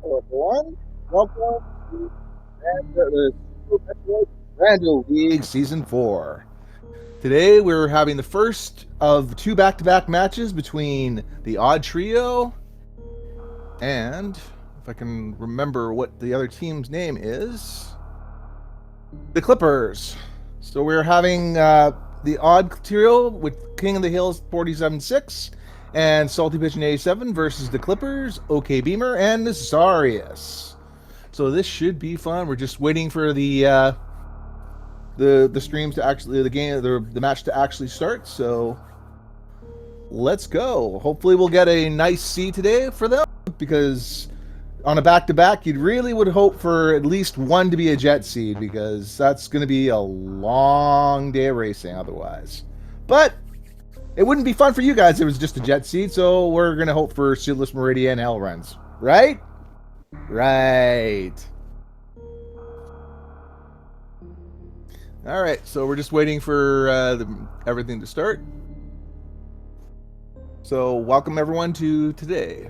Hello, everyone. Welcome to the Metroid Random League Season 4. Today, we're having the first of two back-to-back matches between the Odd Trio and, if I can remember what the other team's name is, the Clippers. So we're having the Odd Trio with King of the Hills 47-6 and Salty Pigeon 87 versus the Clippers, OK Beamer, and Nazarius. So this should be fun. We're just waiting for the streams to actually the match to actually start. So let's go. Hopefully we'll get a nice seed today for them because on a back-to-back you really would hope for at least one to be a jet seed because that's going to be a long day of racing otherwise. But it wouldn't be fun for you guys if it was just a jet seed, so we're going to hope for Seedless Meridian Hell runs. Right? Right. All right, so we're just waiting for everything to start. So welcome everyone to today.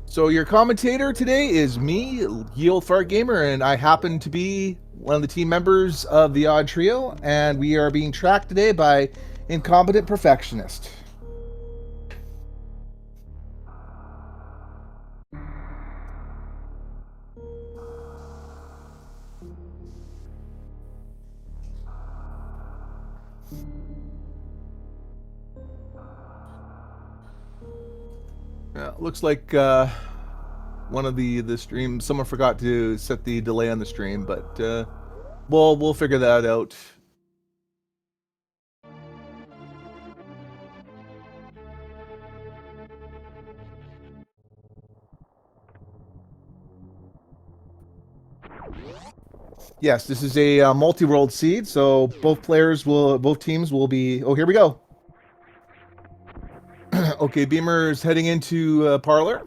So your commentator today is me, Yield Fart Gamer, and I happen to be one of the team members of the Odd Trio, and we are being tracked today by Incompetent Perfectionist. Looks like one of the streams, someone forgot to set the delay on the stream, but we'll figure that out. Yes, this is a multi-world seed, so both teams will be. Oh, here we go. Okay, Beamer's heading into Parlor.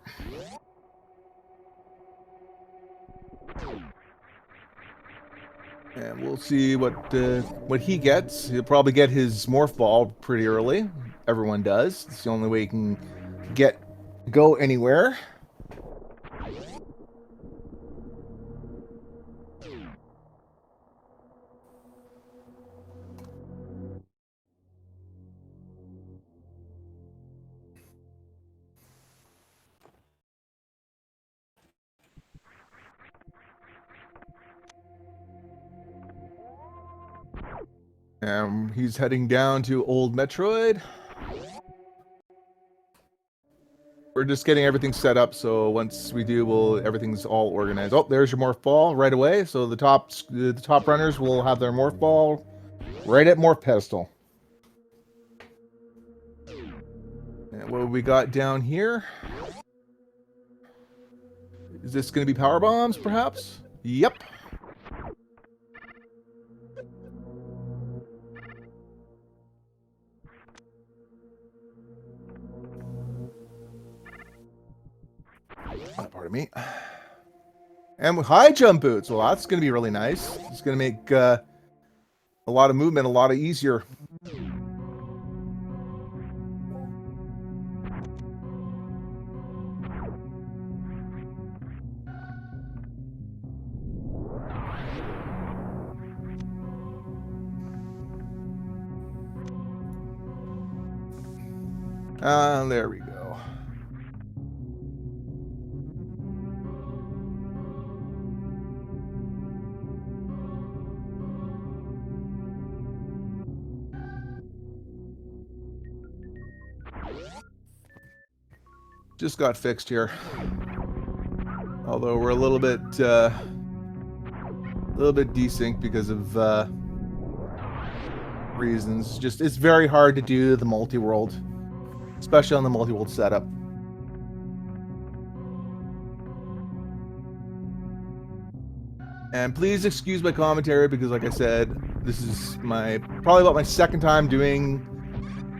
And we'll see what he gets. He'll probably get his morph ball pretty early. Everyone does. It's the only way he can go anywhere. He's heading down to Old Metroid. We're just getting everything set up, so once we do, everything's all organized. Oh, there's your morph ball right away. So the top runners will have their morph ball right at morph pedestal. And what we got down here? Is this going to be power bombs, perhaps? Yep. Pardon me. And with high jump boots. Well, that's going to be really nice. It's going to make a lot of movement a lot easier. There we go. Just got fixed here. Although we're a little bit desynced because of reasons. Just it's very hard to do the multi-world, especially on the multi-world setup. And please excuse my commentary because, like I said, this is probably about my second time doing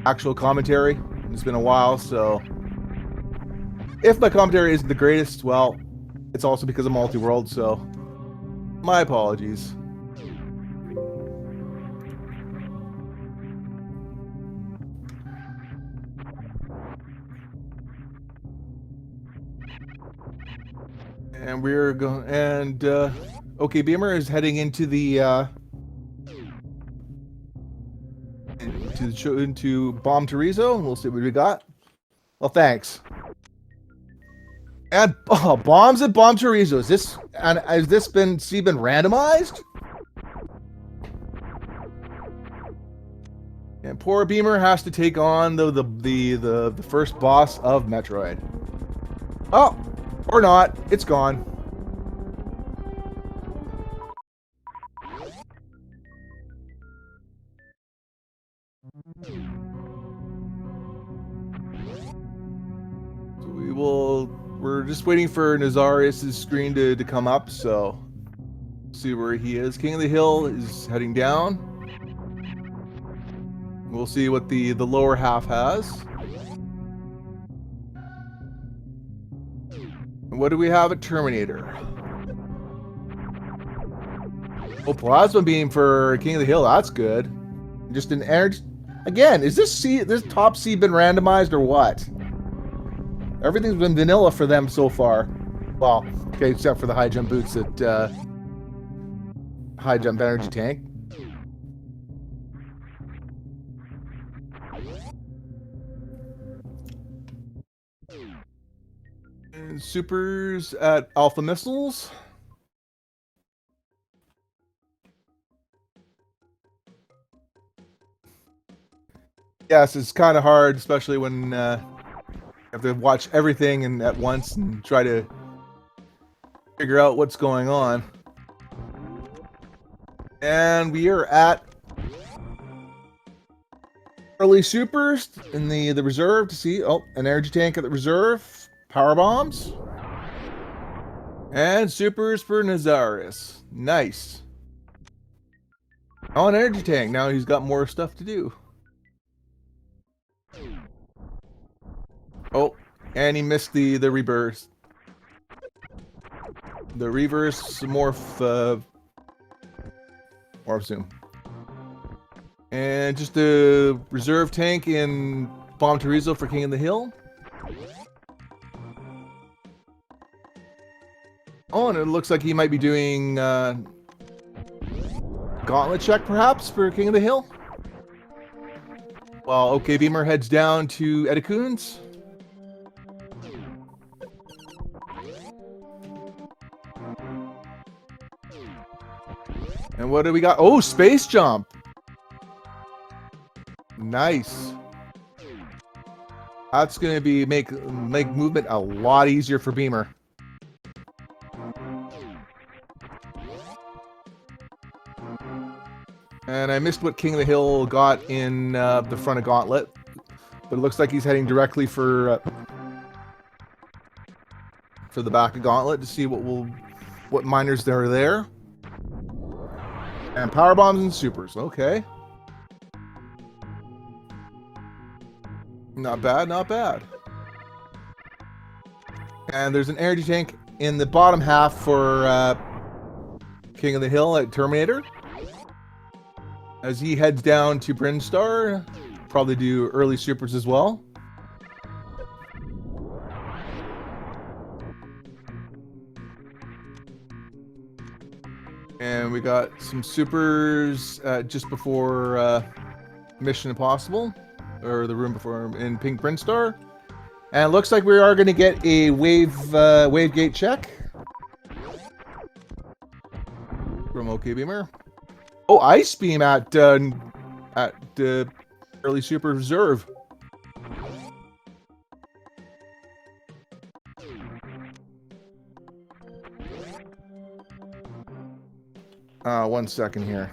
actual commentary. It's been a while, so if my commentary isn't the greatest, well, it's also because of multi-world, so my apologies. And we're going, and OK Beamer is heading into the into Bomb Chorizo, and we'll see what we got. Well, thanks. And bombs and Bomb Chorizo. Is this, and has this been randomized? And poor Beamer has to take on the first boss of Metroid. Oh, or not. It's gone. So we're just waiting for Nazarius' screen to come up, so see where he is. King of the Hill is heading down. We'll see what the lower half has. And what do we have at Terminator? Oh, Plasma Beam for King of the Hill. That's good. Just an energy. Again, is this top C been randomized or what? Everything's been vanilla for them so far. Well, okay, except for the high jump boots at high jump energy tank. And supers at Alpha Missiles. Yes, it's kind of hard, especially when you have to watch everything and at once and try to figure out what's going on. And we are at early supers in the reserve to see. Oh, an energy tank at the reserve. Power bombs. And supers for Nazarius. Nice. Oh, an energy tank. Now he's got more stuff to do. Oh, and he missed the rebirth. The reverse morph zoom. And just a reserve tank in Bomb Chorizo for King of the Hill. Oh, and it looks like he might be doing gauntlet check perhaps for King of the Hill. While OK Beamer heads down to Edicoons. And what do we got? Oh, space jump. Nice. That's gonna be make movement a lot easier for Beamer. And I missed what King of the Hill got in the front of Gauntlet, but it looks like he's heading directly for the back of Gauntlet to see what miners there are there. And power bombs and supers. Okay. Not bad, not bad. And there's an energy tank in the bottom half for King of the Hill at Terminator. As he heads down to Brinstar, probably do early supers as well. And we got some supers just before Mission Impossible, or the room before in Pink Brinstar. And it looks like we are going to get a wave gate check from OK Beamer. Oh, Ice Beam at early super reserve. One second here.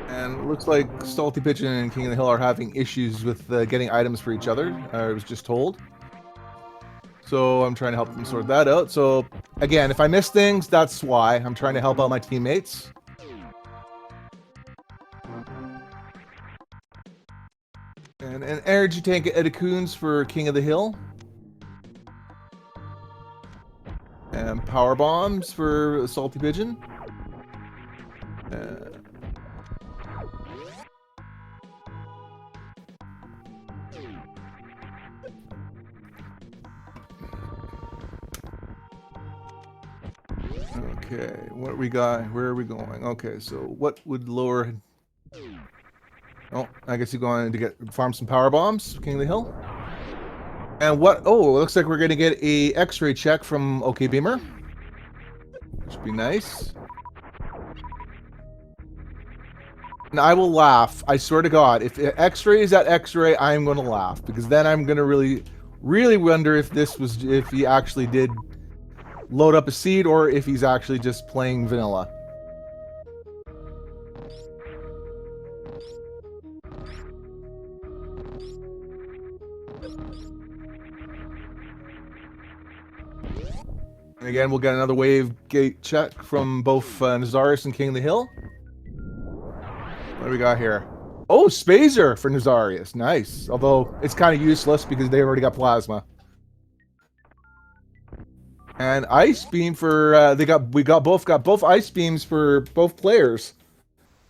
And it looks like Salty Pigeon and King of the Hill are having issues with getting items for each other. I was just told. So I'm trying to help them sort that out. So again, if I miss things, that's why. I'm trying to help out my teammates. And an energy tank at Edicoons for King of the Hill. power bombs for Salty Pigeon. Okay, what we got? Where are we going? Okay, so what would lower? Oh, I guess you're going to get farm some power bombs, King of the Hill. And what? Oh, it looks like we're gonna get a X-ray check from OK Beamer. Which would be nice. And I will laugh. I swear to God, if X-ray is at X-ray, I'm gonna laugh because then I'm gonna really wonder if he actually did load up a seed or if he's actually just playing vanilla. And again, we'll get another wave gate check from both Nazaris and King of the Hill. What do we got here? Oh, Spazer for Nazarius. Nice. Although it's kind of useless because they've already got Plasma. And Ice Beam for we got both Ice Beams for both players.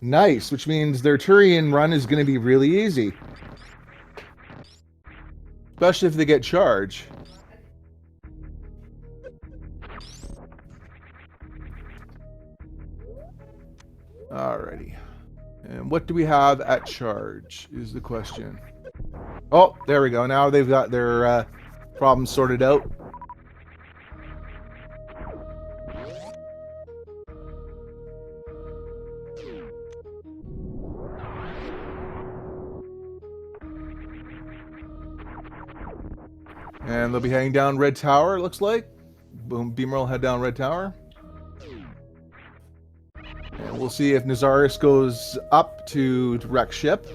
Nice, which means their Turian run is going to be really easy. Especially if they get charge. Alrighty. And what do we have at charge is the question. Oh, there we go. Now they've got their problems sorted out. And they'll be heading down Red Tower, it looks like. Boom, Beamer will head down Red Tower. And we'll see if Nazaris goes up to wreck ship.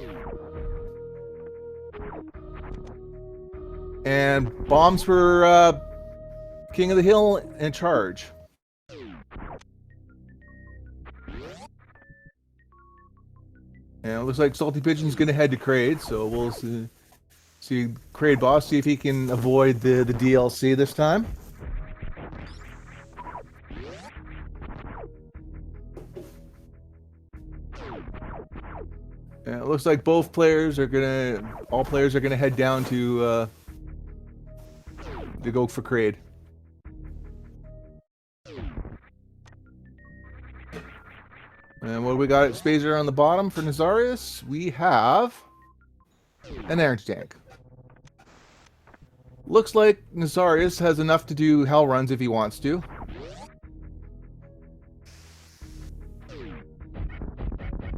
And bombs for King of the Hill in charge. And it looks like Salty Pigeon's going to head to Kraid, so we'll see Kraid Boss, see if he can avoid the DLC this time. And it looks like all players are gonna head down to go for Kraid. And what do we got at Spazer on the bottom for Nazarius? We have an energy tank. Looks like Nazarius has enough to do hell runs if he wants to.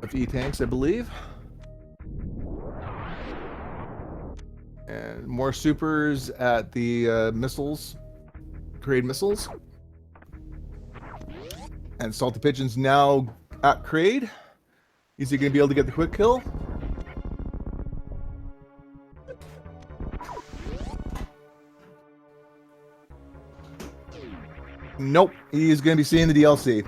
Of E-tanks, I believe. And more supers at the missiles. Kraid missiles. And Salty Pigeon's now at Kraid. Is he going to be able to get the quick kill? Nope. He's going to be seeing the DLC.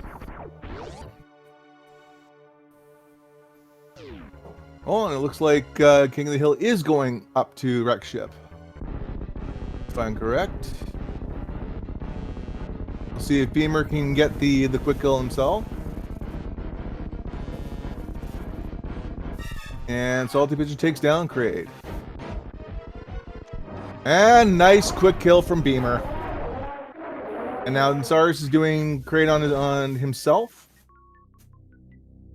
Oh, and it looks like King of the Hill is going up to wreck ship. If I'm correct. We'll see if Beamer can get the quick kill himself. And Salty Pigeon takes down Kraid. And nice quick kill from Beamer. And now Nazaris is doing Kraid on himself.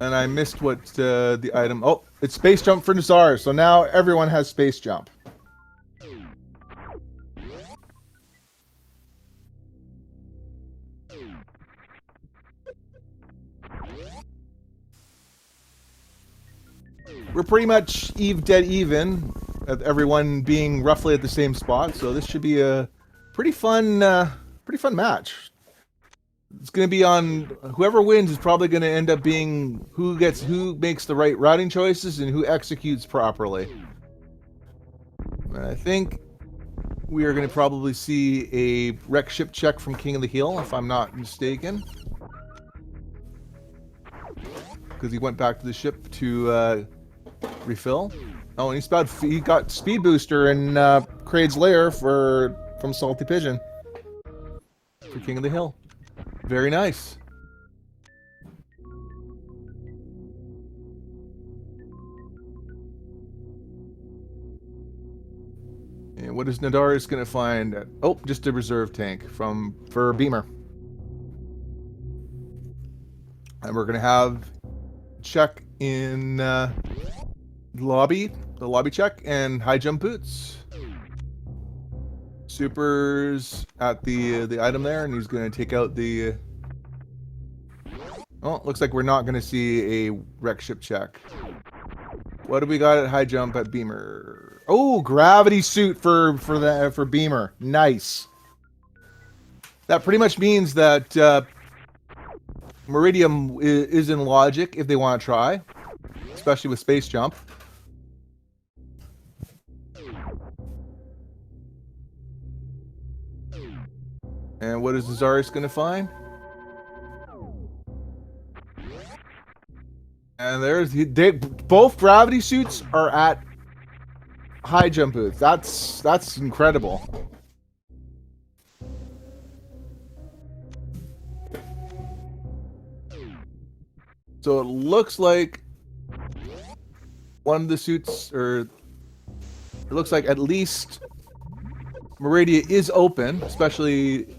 And I missed what the item... Oh, it's Space Jump for Nazaris. So now everyone has Space Jump. We're pretty much dead even, everyone being roughly at the same spot. So this should be a pretty fun match. It's going to be on whoever wins is probably going to end up being who makes the right routing choices and who executes properly. And I think we are going to probably see a wreck ship check from King of the Hill, if I'm not mistaken, because he went back to the ship to refill. Oh, and he got speed booster in Kraid's lair from Salty Pigeon for King of the Hill. Very nice. And what is Nadaris going to find? Oh, just a reserve tank for Beamer. And we're going to have check in the lobby check, and high jump boots. Super's at the item there, and he's going to take out the... Oh, looks like we're not going to see a wreck ship check. What do we got at high jump at Beamer? Oh, gravity suit for Beamer. Nice. That pretty much means that Meridium is in logic if they want to try, especially with space jump. And what is Zaris going to find? And there's both gravity suits are at high jump boots. That's incredible. So it looks like one of the suits, or it looks like at least Meridia is open. Especially,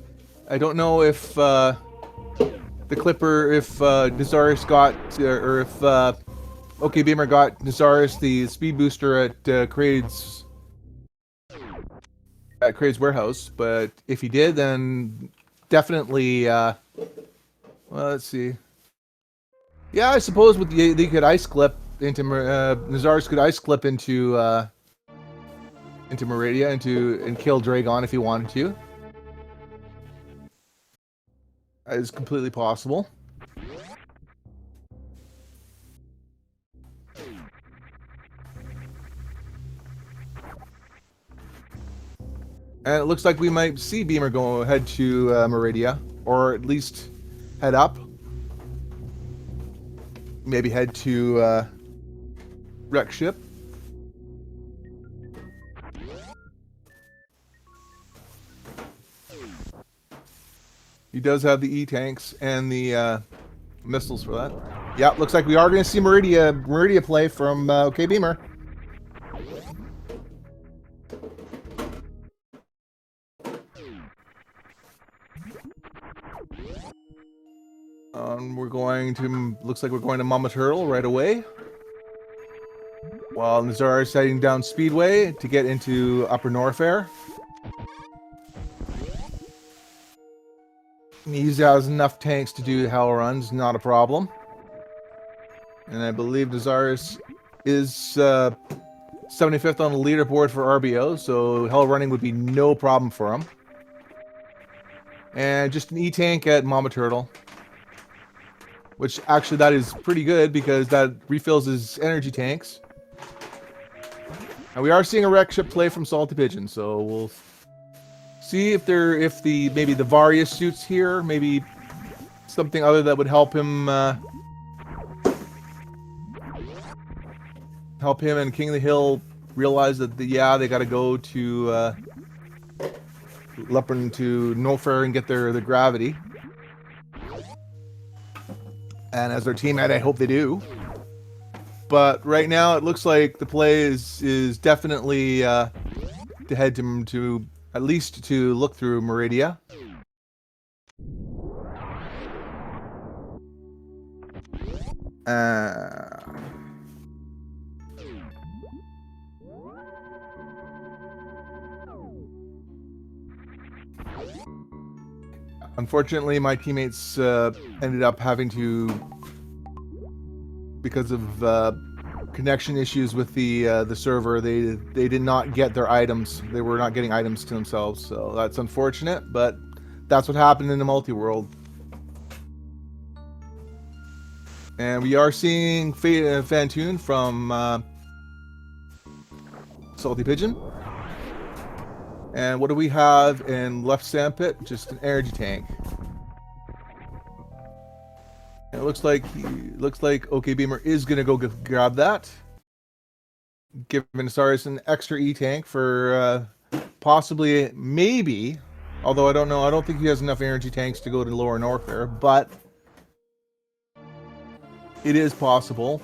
I don't know if the Clipper, if Nazaris got, or if OK Beamer got Nazaris the speed booster at Craig's warehouse. But if he did, then definitely. Well, let's see. Yeah, I suppose with they could ice clip into Nazaris could ice clip into Meridia and kill Dragon if he wanted to. That is completely possible. And it looks like we might see Beamer go head to Meridia, or at least head up. Maybe head to wreck ship. He does have the E-tanks and the missiles for that. Yeah, looks like we are going to see Meridia play from OK Beamer. Looks like we're going to Mama Turtle right away. While Nazar is heading down Speedway to get into Upper Norfair. He has enough tanks to do hell runs, not a problem. And I believe Nazaris is 75th on the leaderboard for RBO, so hell running would be no problem for him. And just an E-tank at Mama Turtle. Which, actually, that is pretty good, because that refills his energy tanks. And we are seeing a wreck ship play from Salty Pigeon, so we'll see if maybe the Various suits here, maybe something other that would help him and King of the Hill realize that they got to go to Leopard to Norfair and get their gravity. And as their teammate, I hope they do. But right now, it looks like the play is definitely to head to at least to look through Meridia. Unfortunately, my teammates ended up having to, because of connection issues with the server, they did not get their items. They were not getting items to themselves, so that's unfortunate, but that's what happened in the multi-world. And we are seeing Fantoon from Salty Pigeon. And what do we have in left sandpit? Just an energy tank. And it looks like OK Beamer is gonna go grab that. Giving Nasaris an extra E tank for possibly, maybe, Although I don't know, I don't think he has enough energy tanks to go to Lower Norfair, but it is possible.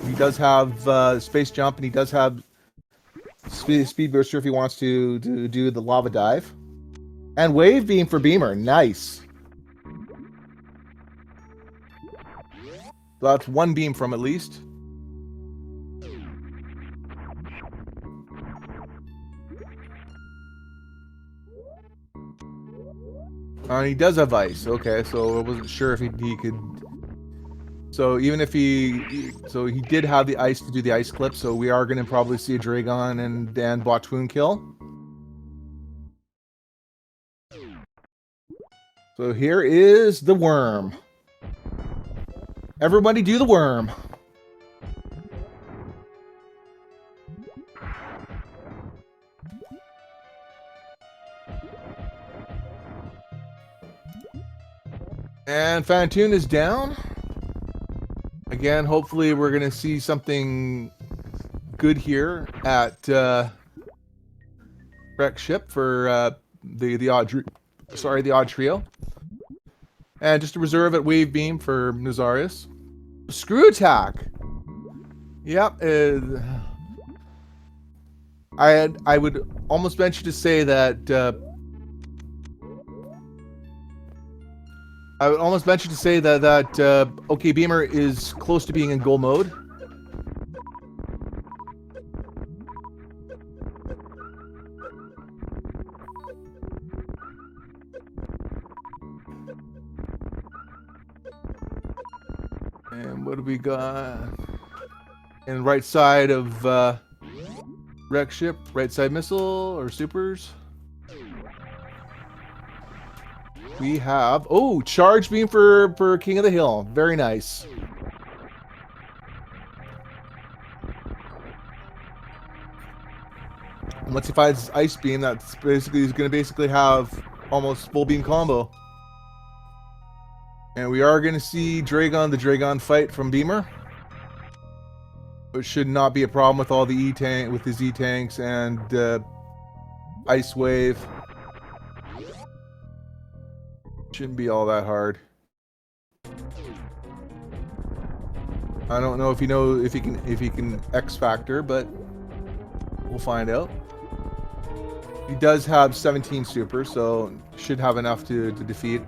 He does have space jump, and he does have speed booster if he wants to do the lava dive. And wave beam for Beamer, nice. So that's one beam from at least. He does have ice. Okay, so I wasn't sure if he could. So even if he did have the ice to do the ice clip. So we are going to probably see a Dragon and Botwoon kill. So here is the worm. Everybody do the worm. And Fantoon is down. Again, hopefully we're going to see something good here at Wreck Ship for the odd trio. And just a reserve at Wave Beam for Nazarius. Screw attack. Yep. I would almost venture to say that OK Beamer is close to being in goal mode. And what do we got? And right side of Wreck Ship, right side missile or supers. We have, oh, charge beam for King of the Hill. Very nice. And once he finds ice beam, that's basically, he's going to have almost full beam combo. And we are going to see the Dragon fight from Beamer. It should not be a problem with all the his E-tanks and Ice Wave. Shouldn't be all that hard. I don't know if he can X Factor, but we'll find out. He does have 17 super, so should have enough to defeat.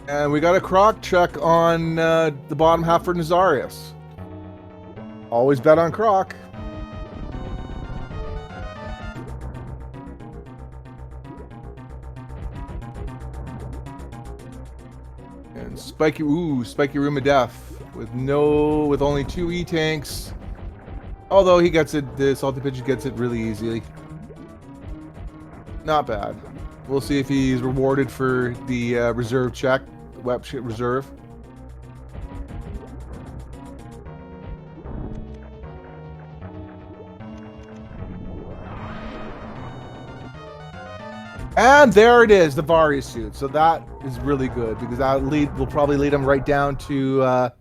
And we got a Croc check on the bottom half for Nazarius. Always bet on Croc. And Spiky Room of Death with only 2 E-tanks. Although he gets it, the Salty Pigeon gets it really easily. Not bad. We'll see if he's rewarded for the reserve check, the web shit reserve. And there it is, the Varia suit. So that is really good because will probably lead him right down to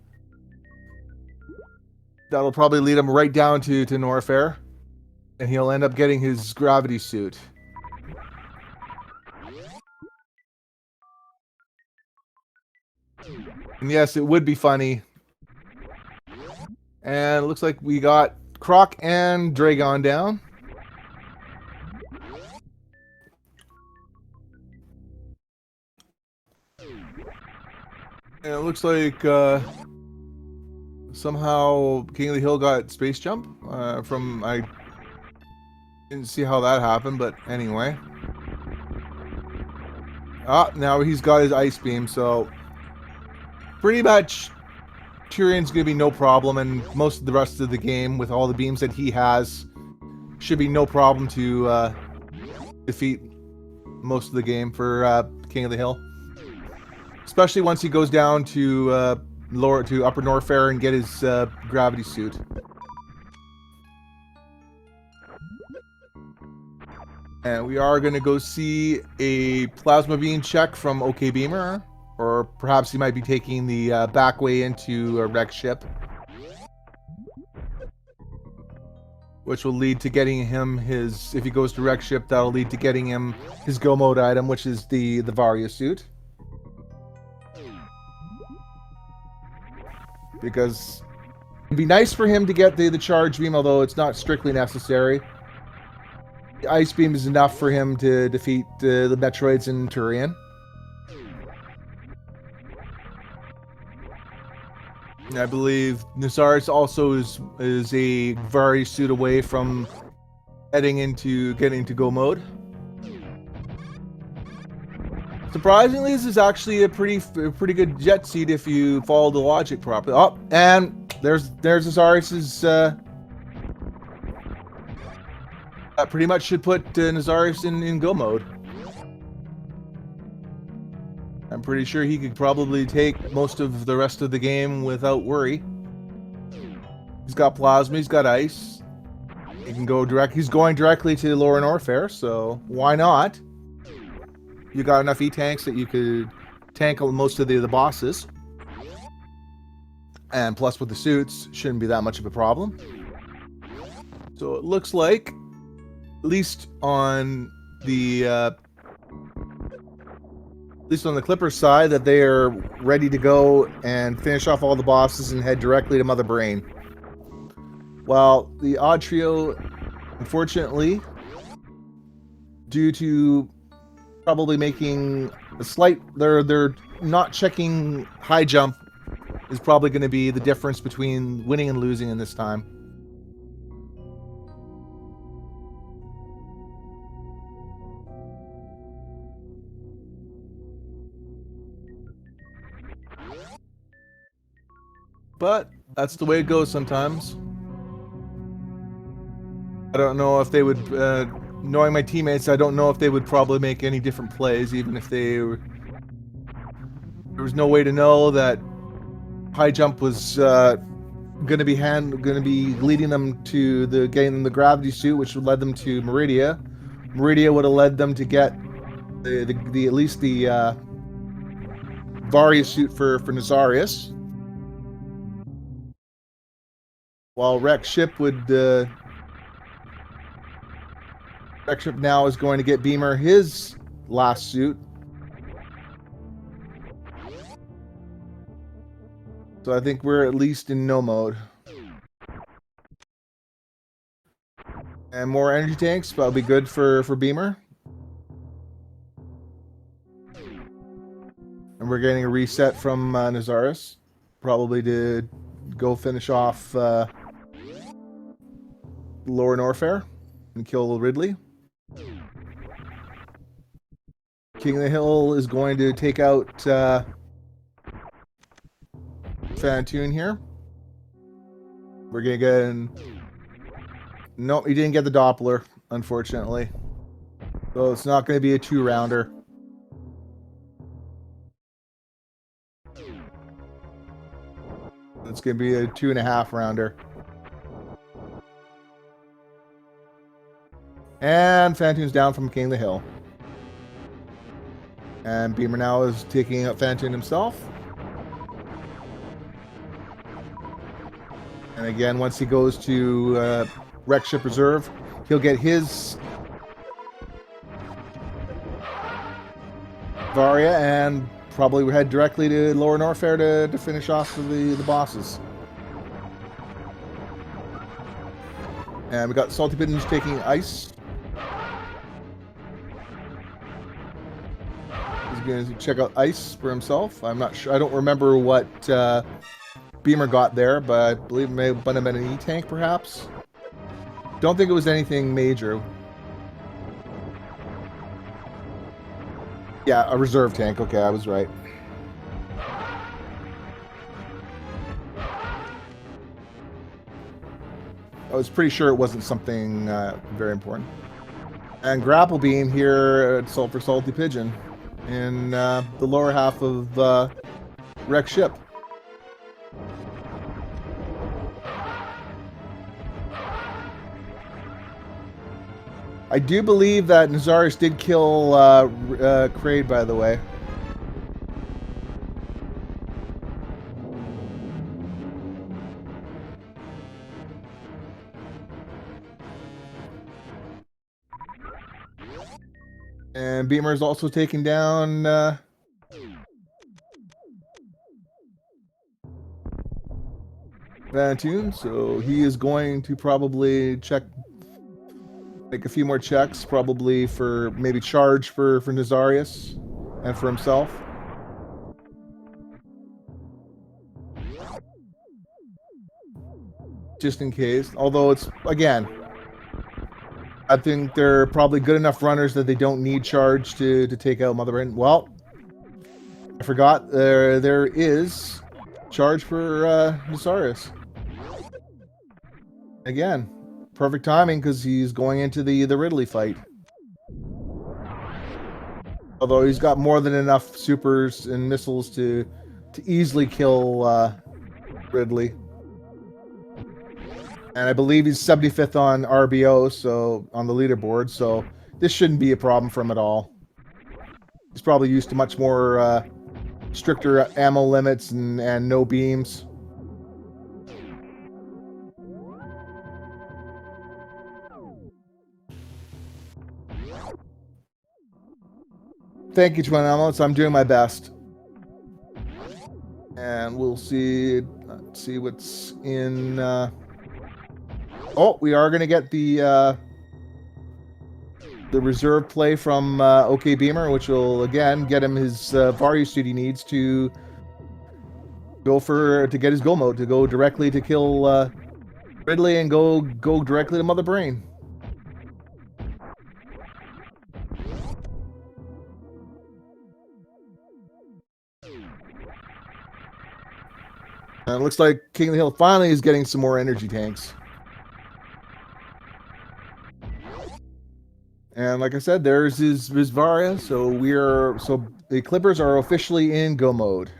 Norfair, and he'll end up getting his gravity suit. And yes, it would be funny. And it looks like we got Croc and Dragon down. And it looks like somehow King of the Hill got space jump I didn't see how that happened, but anyway. Now he's got his ice beam, so pretty much Tyrion's gonna be no problem, and most of the rest of the game with all the beams that he has should be no problem to defeat most of the game for King of the Hill. Especially once he goes down to Upper Norfair and get his gravity suit. And we are going to go see a plasma beam check from OK Beamer, or perhaps he might be taking the back way into a Wreck Ship. which will lead to getting him his, if he goes to wreck ship, that'll lead to getting him his go mode item, which is the Varia suit. Because it'd be nice for him to get the charge beam, although it's not strictly necessary. The ice beam is enough for him to defeat the Metroids in Turian. I believe Nazaris also is a Varia suit away from getting into go mode. Surprisingly, this is actually a pretty good jet seat if you follow the logic properly. Oh, and there's Nazaris's. That pretty much should put Nazaris in go mode. I'm pretty sure he could probably take most of the rest of the game without worry. He's got plasma, he's got ice. He can go direct. He's going directly to Lower Norfair, so why not? You got enough E-tanks that you could tank most of the bosses. And plus with the suits, shouldn't be that much of a problem. So it looks like, at least on the Clippers side, that they are ready to go and finish off all the bosses and head directly to Mother Brain. While the Odd Trio, unfortunately, due to probably making a slight, they're not checking high jump, is probably going to be the difference between winning and losing in this time. But that's the way it goes sometimes. I don't know if they would, knowing my teammates, I don't know if they would probably make any different plays, even if they were, there was no way to know that high jump was going to be leading them to getting them the gravity suit, which would lead them to Meridia. Meridia would have led them to get at least the Varia suit for Nazarius. While Wreck Ship now is going to get Beamer his last suit. So I think we're at least in no mode. And more energy tanks, that'll be good for Beamer. And we're getting a reset from Nazaris, probably to go finish off Lower Norfair and kill Ridley. King of the Hill is going to take out Fantoon here. We're gonna get nope, he didn't get the Doppler, unfortunately. So it's not going to be a 2-rounder. It's going to be a 2.5-rounder. And Fantoon's down from King of the Hill. And Beamer now is taking out Fantoon himself. And again, once he goes to Wreck Ship Reserve, he'll get his Varia and probably head directly to Lower Norfair to finish off the bosses. And we got Salty Pigeons taking ice. He's going to check out ice for himself. I'm not sure. I don't remember what Beamer got there, but I believe it may have been an E-tank, perhaps. Don't think it was anything major. Yeah, a reserve tank. Okay, I was right. I was pretty sure it wasn't something very important. And Grapple Beam here at for Salty Pigeon in the lower half of Wreck Ship. I do believe that Nazaris did kill Kraid, by the way. And Beamer is also taking down Van, so he is going to probably make a few more checks, probably for maybe charge for Nazarius and for himself. Just in case. Although it's, again, I think they're probably good enough runners that they don't need charge to take out Mother Brain. Well, I forgot there is charge for Nazarius. Again, perfect timing because he's going into the Ridley fight. Although he's got more than enough supers and missiles to easily kill Ridley. And I believe he's 75th on RBO, so on the leaderboard, so this shouldn't be a problem for him at all. He's probably used to much more stricter ammo limits and no beams. Thank you, Twin Elements. I'm doing my best. And we'll see. Let's see what's in. Oh, we are going to get the reserve play from OK Beamer, which will again get him his Varia suit he needs to get his go mode, to go directly to kill Ridley and go directly to Mother Brain. And it looks like King of the Hill finally is getting some more energy tanks. And like I said, there's his Varia, so the Clippers are officially in go mode.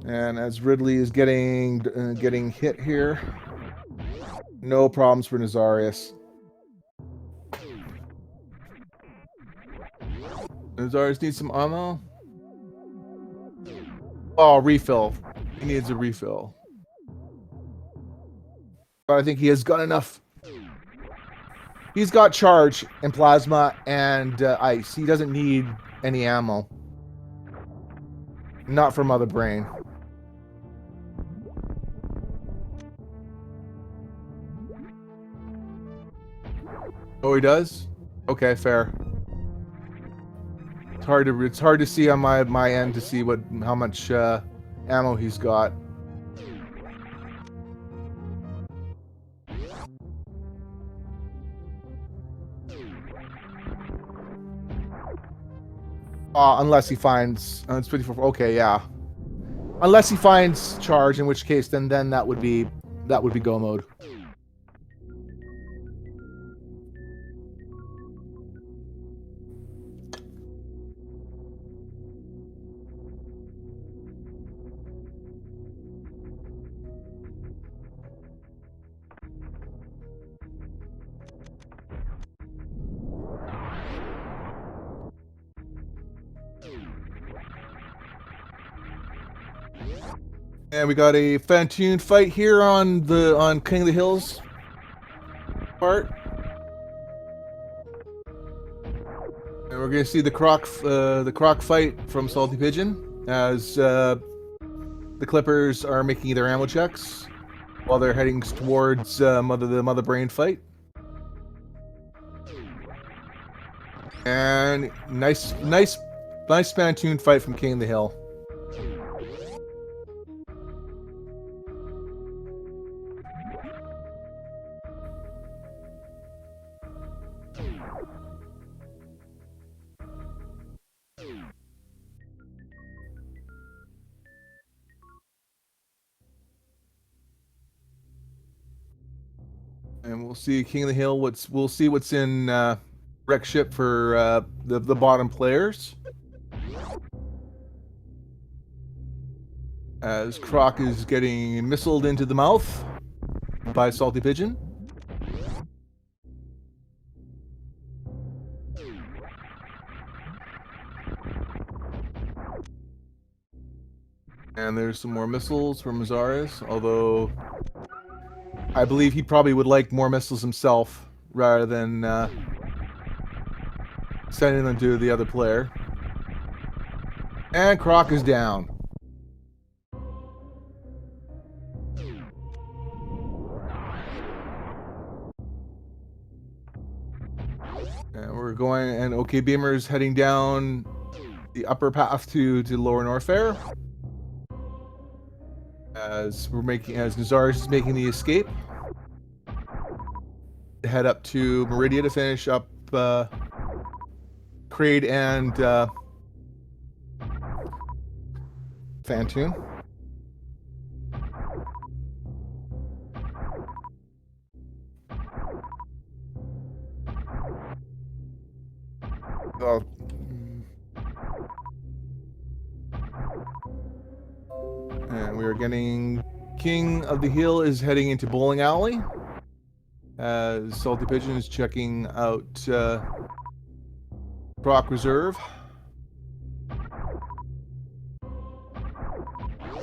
And as Ridley is getting hit here, no problems for Nazarius. Nazarius needs some ammo. Oh, refill. He needs a refill. But I think he has got enough. He's got charge and plasma and ice. He doesn't need any ammo. Not for Mother Brain. Oh, he does? Okay, fair. It's hard to see on my end to see how much ammo he's got. Unless he finds it's 54. Okay, yeah. Unless he finds charge, in which case then that would be go mode. And we got a Fantoon fight here on King of the Hills part. And we're gonna see the croc fight from Salty Pigeon as the Clippers are making their ammo checks while they're heading towards the Mother Brain fight. And nice Fantoon fight from King of the Hill. And we'll see King of the Hill. We'll see what's in wreck ship for the bottom players. As Croc is getting missiled into the mouth by Salty Pigeon. And there's some more missiles from Azarius, although I believe he probably would like more missiles himself rather than sending them to the other player. And Croc is down. And we're going, and OK Beamer is heading down the upper path to Lower Norfair. As Nazarius is making the escape. Head up to Meridia to finish up Kraid and Fantoon. Oh. And we are getting King of the Hill is heading into Bowling Alley. As Salty Pigeon is checking out Croc Reserve.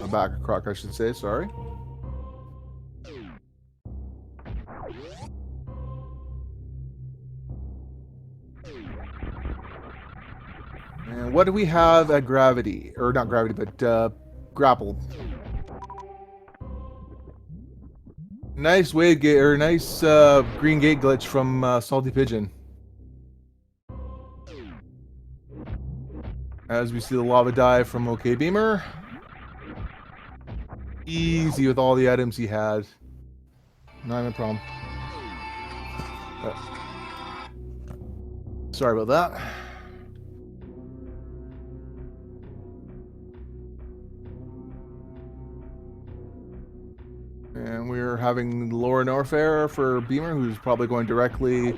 Back of Croc, I should say, sorry. And what do we have at Gravity? Or not Gravity, but Grapple. Nice wave gate, or nice green gate glitch from Salty Pigeon. As we see the lava dive from OK Beamer. Easy with all the items he had. Not even a problem. Sorry about that. And we're having Lower Norfair for Beamer, who's probably going directly.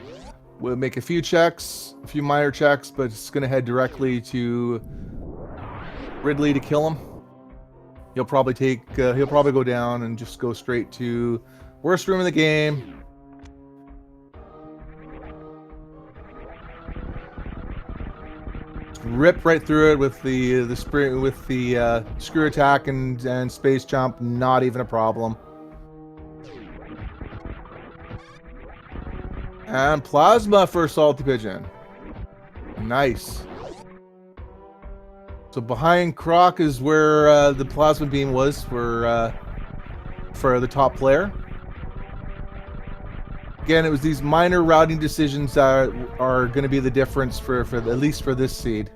We'll make a few checks, a few minor checks, but it's going to head directly to Ridley to kill him. He'll probably he'll probably go down and just go straight to worst room in the game. Rip right through it with the screw attack and space jump, not even a problem. And plasma for Salty Pigeon. Nice. So behind Croc is where the plasma beam was for the top player. Again, it was these minor routing decisions that are going to be the difference for at least for this seed.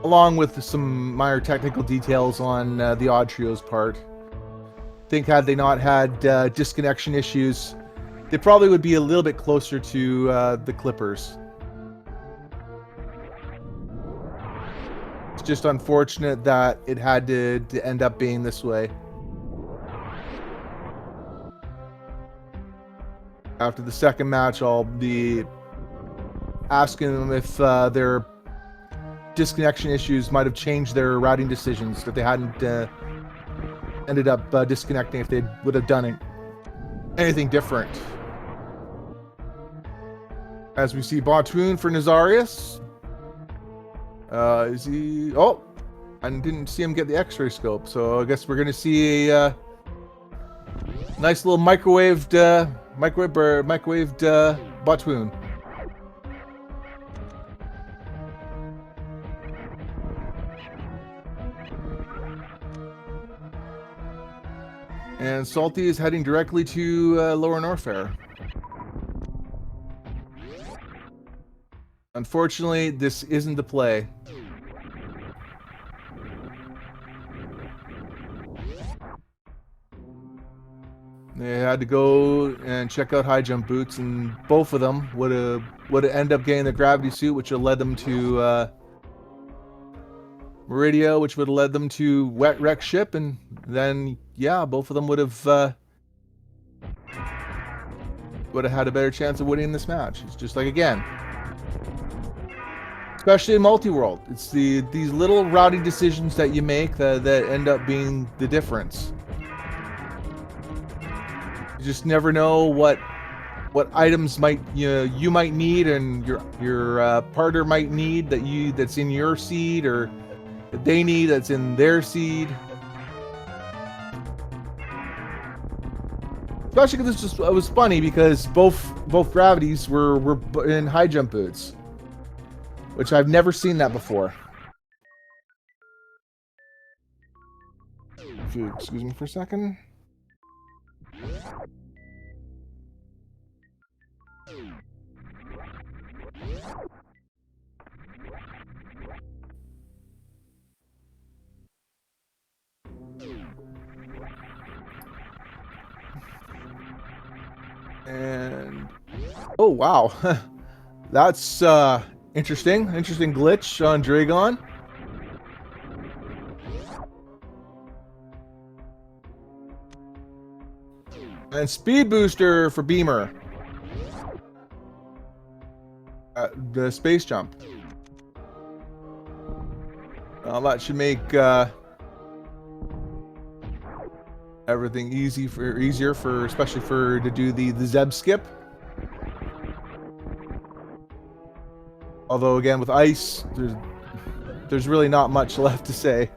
Along with some minor technical details on the Odd Trio's part. I think had they not had disconnection issues, they probably would be a little bit closer to the Clippers. It's just unfortunate that it had to end up being this way. After the second match, I'll be asking them if their disconnection issues might have changed their routing decisions, that they hadn't ended up disconnecting, if they would have done anything different. As we see Bontoon for Nazarius. Is he... Oh! I didn't see him get the X-ray scope, so I guess we're going to see a nice little microwaved Bontoon. And Salty is heading directly to Lower Norfair. Unfortunately, this isn't the play. They had to go and check out high jump boots, and both of them would have ended up getting the gravity suit, which would have led them to Meridia, which would have led them to Wet Wreck Ship, and then yeah, both of them would have had a better chance of winning this match. It's just like, again, especially in multi-world, it's these little routing decisions that you make that end up being the difference. You just never know what items you might need, and your partner might need that's in your seed, or that they need that's in their seed. Especially because it was funny because both gravities were in high jump boots, which I've never seen that before. If you excuse me for a second. And oh wow, that's interesting glitch on Dragon. And speed booster for Beamer. The space jump. That should make everything easier for especially to do the Zeb skip. Although again with ice, there's really not much left to say.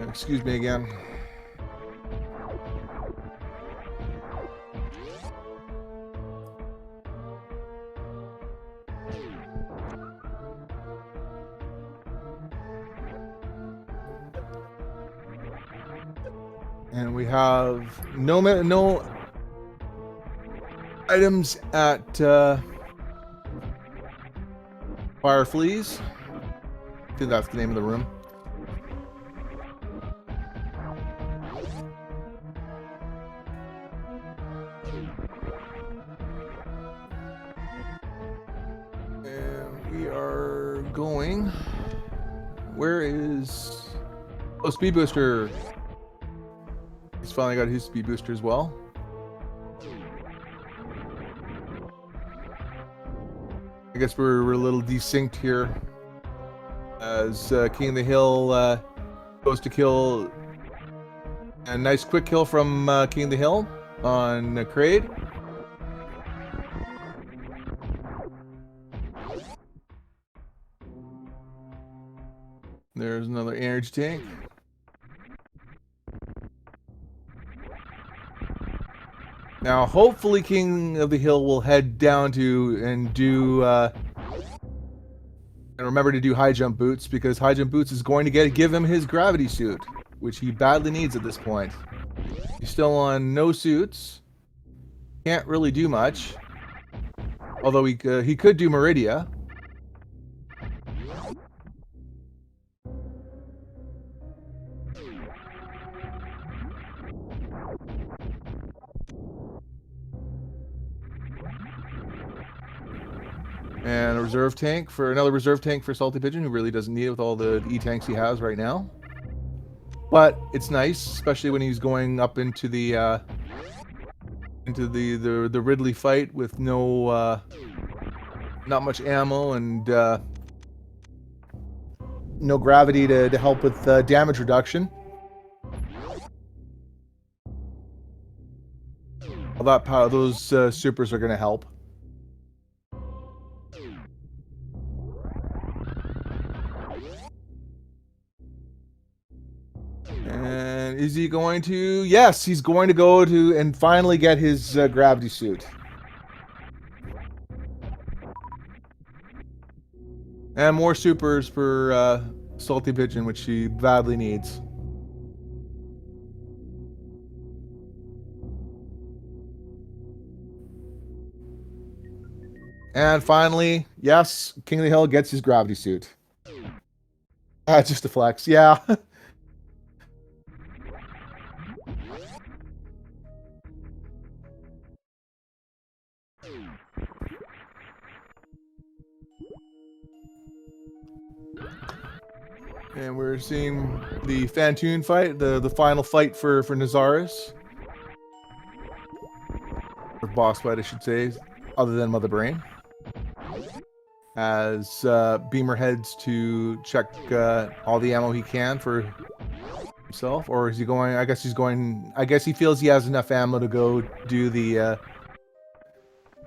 Excuse me again. And we have no items at Fire Fleas. I think that's the name of the room. Going. Where is... Oh, speed booster. He's finally got his speed booster as well. I guess we're a little desynced here. As King of the Hill goes to kill... A nice quick kill from King of the Hill on Kraid. There's another energy tank. Now, hopefully King of the Hill will head down to and do... and remember to do high jump boots, because high jump boots is going to give him his gravity suit, which he badly needs at this point. He's still on no suits. Can't really do much. Although he could do Meridia. And another reserve tank for Salty Pigeon, who really doesn't need it with all the E-tanks he has right now. But it's nice, especially when he's going up into the Ridley fight with no not much ammo and no gravity to help with damage reduction. All that power, those supers are going to help. And is he going to? Yes, he's going to go to and finally get his gravity suit. And more supers for Salty Pigeon, which he badly needs. And finally, yes, King of the Hill gets his gravity suit. Just a flex, yeah. And we're seeing the Fantoon fight, the final fight for Nazaris. Or boss fight, I should say, other than Mother Brain. as Beamer heads to check all the ammo he can for himself. Or is he going? I guess he's going. I guess he feels he has enough ammo to go do the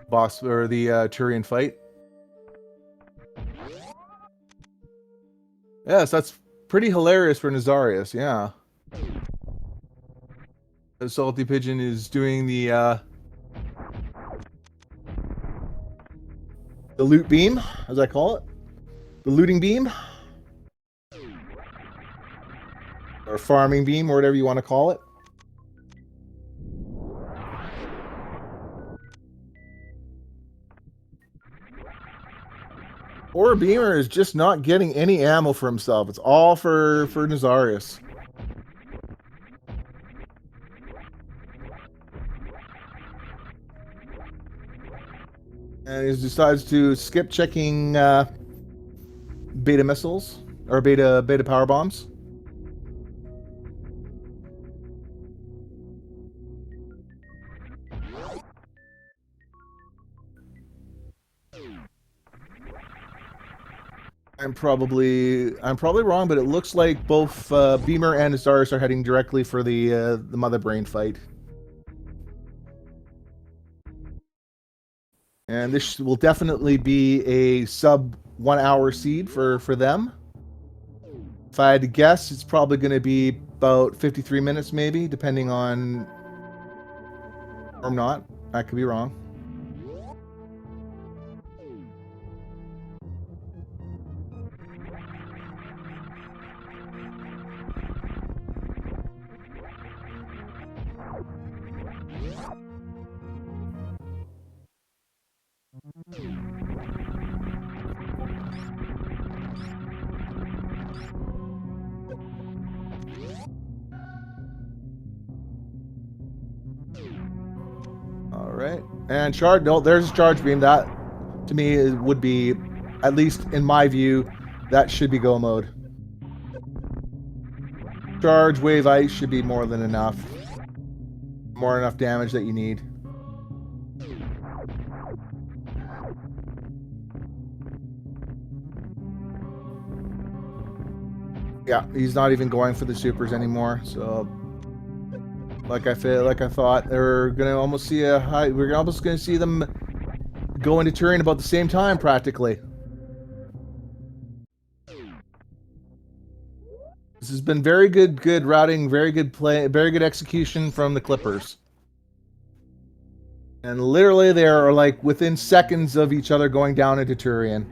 boss or the Turian fight. Yes, that's pretty hilarious for Nazarius. Yeah. The Salty Pigeon is doing the loot beam, as I call it. The looting beam. Or farming beam, or whatever you want to call it. Or Beamer is just not getting any ammo for himself. It's all for Nazarius. And he decides to skip checking beta missiles or beta power bombs. I'm probably wrong, but it looks like both Beamer and Nazarius are heading directly for the Mother Brain fight. And this will definitely be a sub 1 hour seed for them. If I had to guess, it's probably going to be about 53 minutes, maybe, depending on or not. I could be wrong. All right, and charge. No, there's a charge beam. That, to me, would be, at least in my view, that should be go mode. Charge, wave, ice should be more than enough. More enough damage that you need. Yeah, he's not even going for the supers anymore. So, like I thought, they're gonna almost see a high. We're almost gonna see them go into Turing about the same time, practically. This has been very good routing, very good play, very good execution from the Clippers. And literally, they are like within seconds of each other going down into Turian.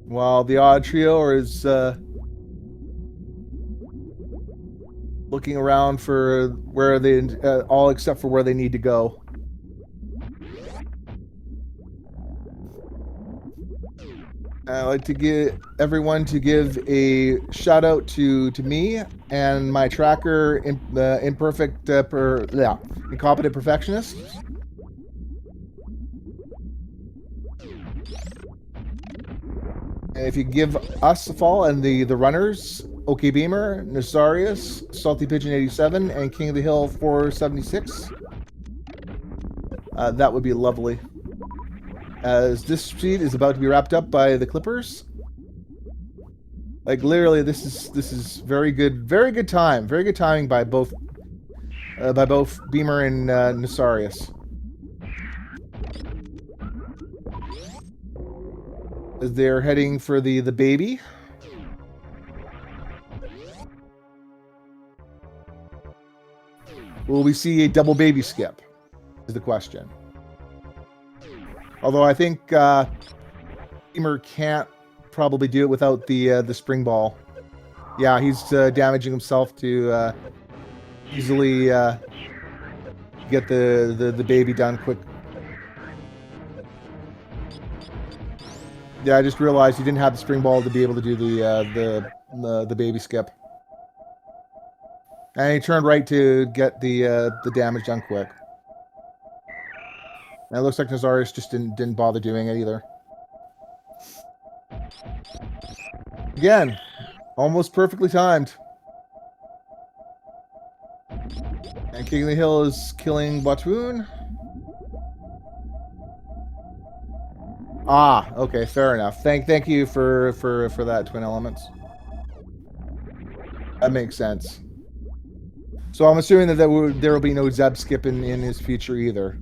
While the odd trio is looking around for where they all except for where they need to go. I'd like to get everyone to give a shout out to me and my tracker, incompetent perfectionist. And if you give us a follow and the runners, OK Beamer, Nazarius, Salty Pigeon 87, and King of the Hill 476, that would be lovely. As this feed is about to be wrapped up by the Clippers. Like literally, this is very good time, very good timing by both Beamer and Nazarius. As they're heading for the baby. Will we see a double baby skip? Is the question. Although I think Beamer can't probably do it without the spring ball. Yeah, he's damaging himself to easily get the baby done quick. Yeah, I just realized he didn't have the spring ball to be able to do the baby skip. And he turned right to get the damage done quick. And it looks like Nazarius just didn't bother doing it either. Again, almost perfectly timed. And King of the Hill is killing Batoon. Ah, okay, fair enough. Thank you for that, Twin Elements. That makes sense. So I'm assuming that there will be no Zeb skip in his future either.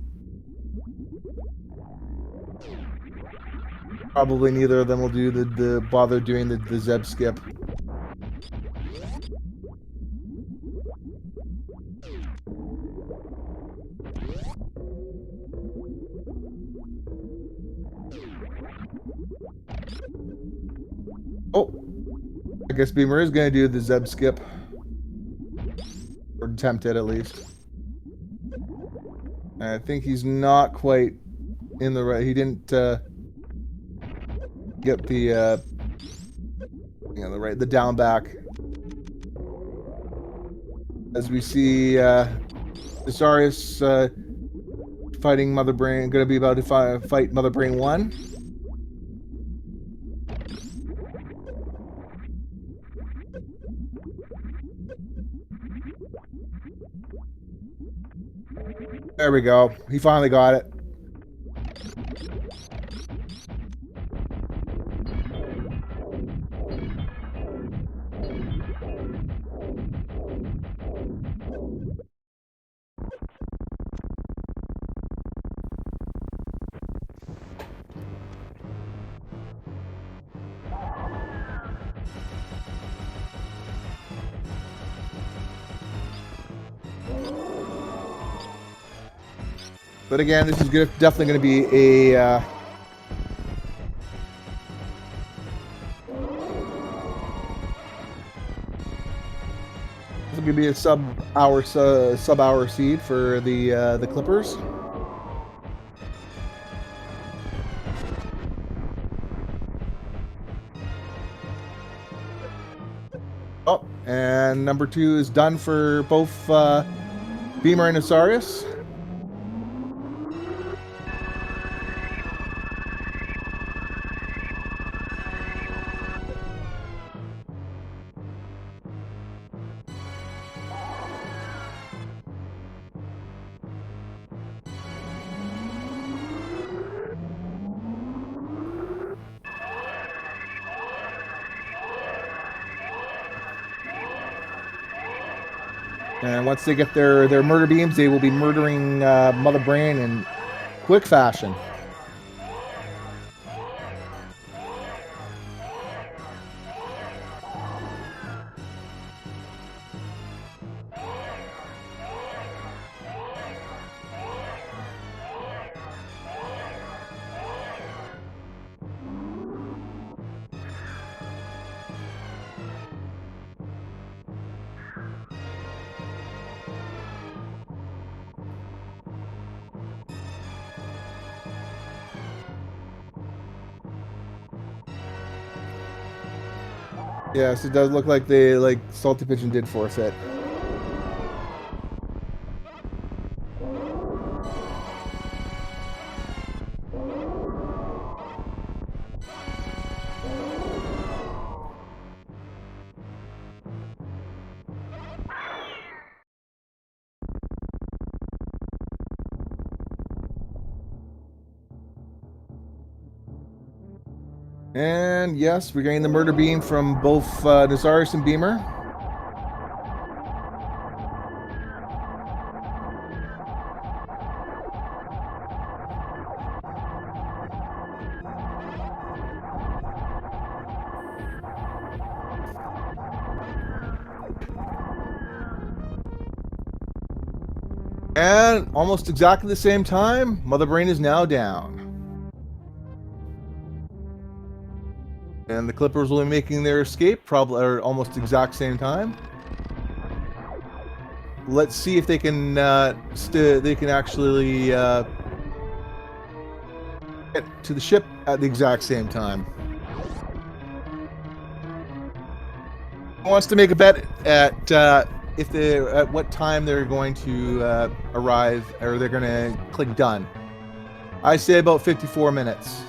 Probably neither of them will do the bother doing the Zeb skip. Oh, I guess Beamer is going to do the Zeb skip. Or attempt it, at least. I think he's not quite in the right... He didn't get the... the down back. As we see Asarius fighting Mother Brain, going to be about to fight Mother Brain 1. There we go. He finally got it. But again, this is definitely going to be a... It's going to be a sub-hour seed for the Clippers. Oh, and number 2 is done for both Beamer and Asarius. And once they get their murder beams, they will be murdering Mother Brain in quick fashion. Yes, it does look like Salty Pigeon did forfeit. And yes, we're getting the murder beam from both Nazarius and Beamer. And almost exactly the same time, Mother Brain is now down. And the Clippers will be making their escape, probably or almost exact same time. Let's see if they can actually get to the ship at the exact same time. Who wants to make a bet at at what time they're going to arrive, or they're going to click done? I say about 54 minutes.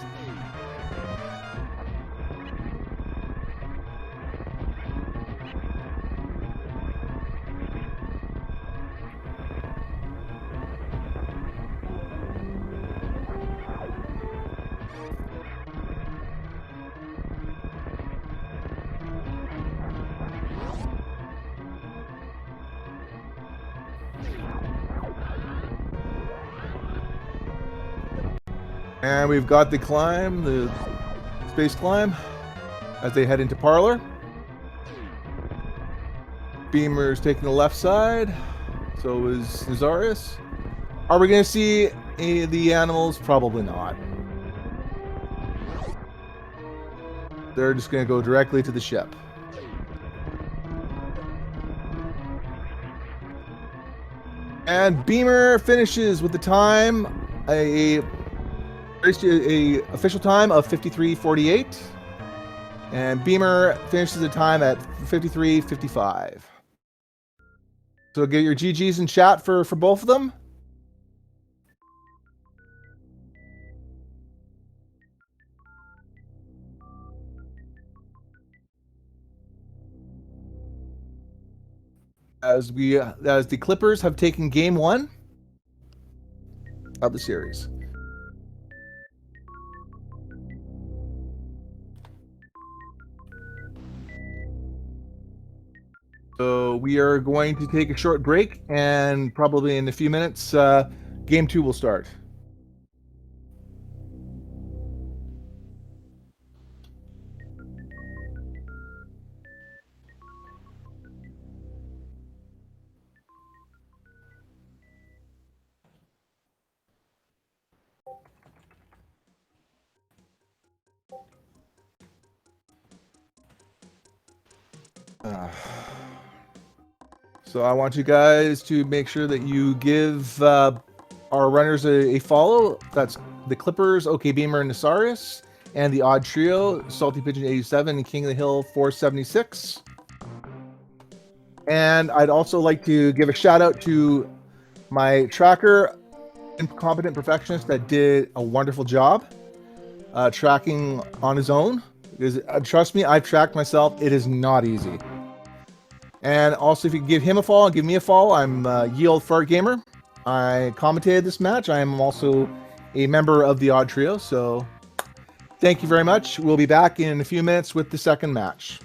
And we've got the climb, the space climb, as they head into Parlor. Beamer's taking the left side. So is Nazarius. Are we going to see the animals? Probably not. They're just going to go directly to the ship. And Beamer finishes with the time, a official time of 53:48. And Beamer finishes the time at 53:55. So get your GGs in chat for both of them. As the Clippers have taken game 1 of the series. So we are going to take a short break, and probably in a few minutes, game 2 will start. So I want you guys to make sure that you give our runners a follow. That's the Clippers, OK Beamer, and Nasarius, and the Odd Trio, Salty Pigeon 87 and King of the Hill 476. And I'd also like to give a shout out to my tracker, Incompetent Perfectionist, that did a wonderful job tracking on his own. Because trust me, I've tracked myself. It is not easy. And also, if you give him a follow and give me a follow, I'm Ye Old Fart Gamer. I commentated this match. I am also a member of the Odd Trio. So thank you very much. We'll be back in a few minutes with the second match.